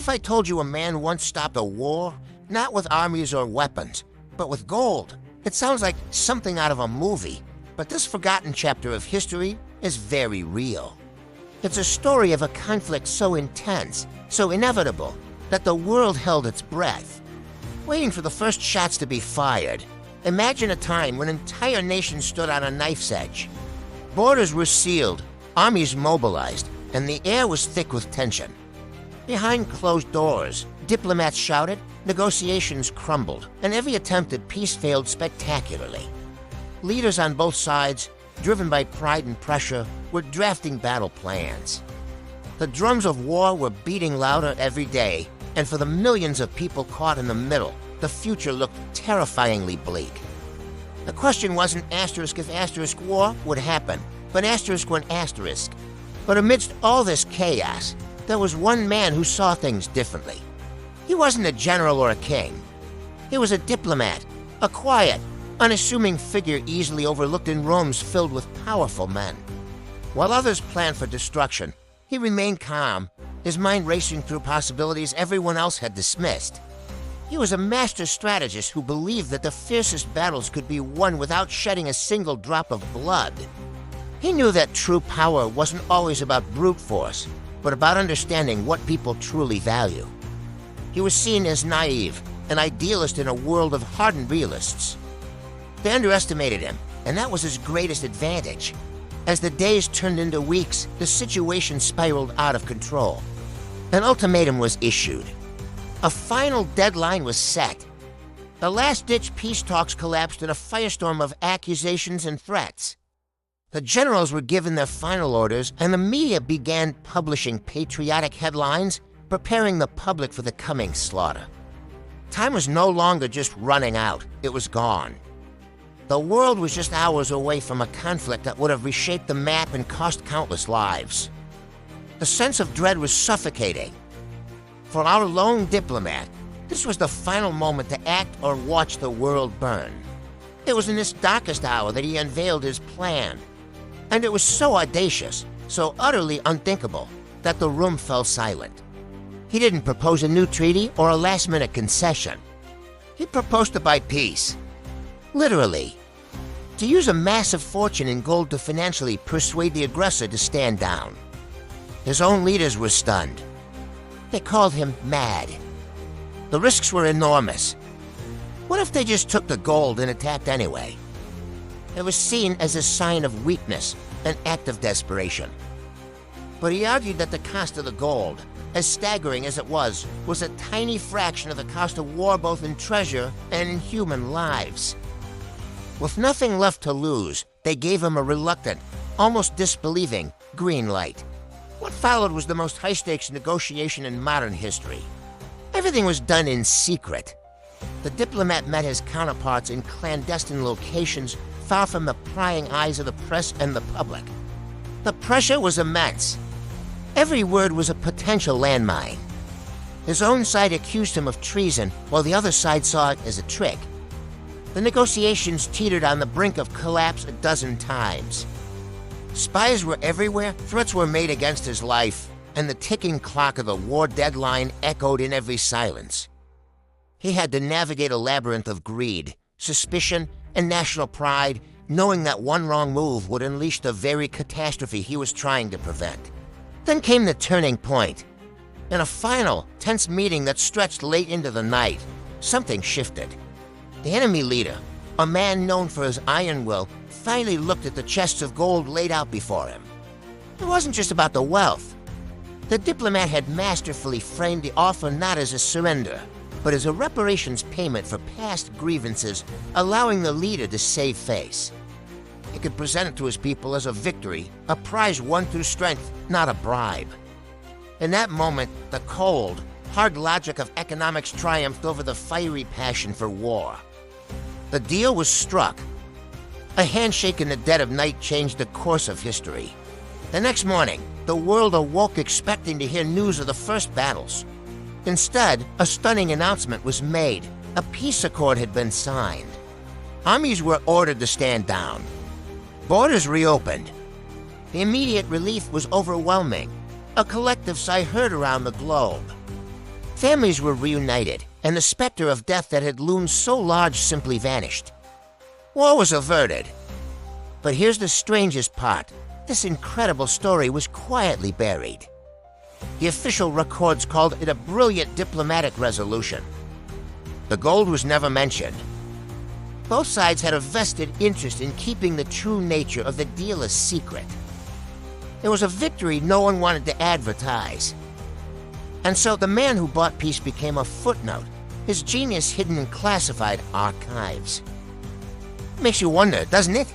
if I told you a man once stopped a war, not with armies or weapons, but with gold? It sounds like something out of a movie, but this forgotten chapter of history is very real. It's a story of a conflict so intense, so inevitable, that the world held its breath, waiting for the first shots to be fired. Imagine a time when entire nations stood on a knife's edge. Borders were sealed, armies mobilized, and the air was thick with tension. Behind closed doors, diplomats shouted, negotiations crumbled, and every attempt at peace failed spectacularly. Leaders on both sides, driven by pride and pressure, were drafting battle plans. The drums of war were beating louder every day, and for the millions of people caught in the middle, the future looked terrifyingly bleak. The question wasn't asterisk if asterisk war would happen, but asterisk when asterisk. But amidst all this chaos, there was one man who saw things differently. He wasn't a general or a king. He was a diplomat, a quiet, unassuming figure easily overlooked in rooms filled with powerful men. While others planned for destruction, he remained calm, his mind racing through possibilities everyone else had dismissed. He was a master strategist who believed that the fiercest battles could be won without shedding a single drop of blood. He knew that true power wasn't always about brute force, but about understanding what people truly value. He was seen as naive, an idealist in a world of hardened realists. They underestimated him, and that was his greatest advantage. As the days turned into weeks, the situation spiraled out of control. An ultimatum was issued. A final deadline was set. The last-ditch peace talks collapsed in a firestorm of accusations and threats. The generals were given their final orders, and the media began publishing patriotic headlines, preparing the public for the coming slaughter. Time was no longer just running out, it was gone. The world was just hours away from a conflict that would have reshaped the map and cost countless lives. The sense of dread was suffocating. For our lone diplomat, this was the final moment to act or watch the world burn. It was in this darkest hour that he unveiled his plan. And it was so audacious, so utterly unthinkable, that the room fell silent. He didn't propose a new treaty or a last-minute concession. He proposed to buy peace. Literally. To use a massive fortune in gold to financially persuade the aggressor to stand down. His own leaders were stunned. They called him mad. The risks were enormous. What if they just took the gold and attacked anyway? It was seen as a sign of weakness, an act of desperation. But he argued that the cost of the gold, as staggering as it was a tiny fraction of the cost of war both in treasure and in human lives. With nothing left to lose, they gave him a reluctant, almost disbelieving, green light. What followed was the most high-stakes negotiation in modern history. Everything was done in secret. The diplomat met his counterparts in clandestine locations far from the prying eyes of the press and the public. The pressure was immense. Every word was a potential landmine. His own side accused him of treason, while the other side saw it as a trick. The negotiations teetered on the brink of collapse a dozen times. Spies were everywhere, threats were made against his life, and the ticking clock of the war deadline echoed in every silence. He had to navigate a labyrinth of greed, suspicion, and national pride, knowing that one wrong move would unleash the very catastrophe he was trying to prevent. Then came the turning point. In a final, tense meeting that stretched late into the night, something shifted. The enemy leader, a man known for his iron will, finally looked at the chests of gold laid out before him. It wasn't just about the wealth. The diplomat had masterfully framed the offer not as a surrender, but as a reparations payment for past grievances, allowing the leader to save face. He could present it to his people as a victory, a prize won through strength, not a bribe. In that moment, the cold, hard logic of economics triumphed over the fiery passion for war. The deal was struck. A handshake in the dead of night changed the course of history. The next morning, the world awoke expecting to hear news of the first battles. Instead, a stunning announcement was made. A peace accord had been signed. Armies were ordered to stand down. Borders reopened. The immediate relief was overwhelming, a collective sigh heard around the globe. Families were reunited, and the specter of death that had loomed so large simply vanished. War was averted. But here's the strangest part. This incredible story was quietly buried. The official records called it a brilliant diplomatic resolution. The gold was never mentioned. Both sides had a vested interest in keeping the true nature of the deal a secret. It was a victory no one wanted to advertise. And so the man who bought peace became a footnote, his genius hidden in classified archives. Makes you wonder, doesn't it?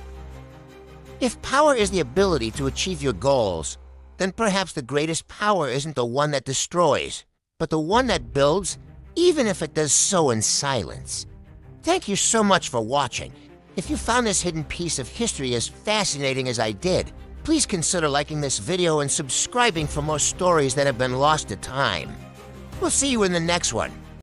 If power is the ability to achieve your goals, then perhaps the greatest power isn't the one that destroys, but the one that builds, even if it does so in silence. Thank you so much for watching. If you found this hidden piece of history as fascinating as I did, please consider liking this video and subscribing for more stories that have been lost to time. We'll see you in the next one.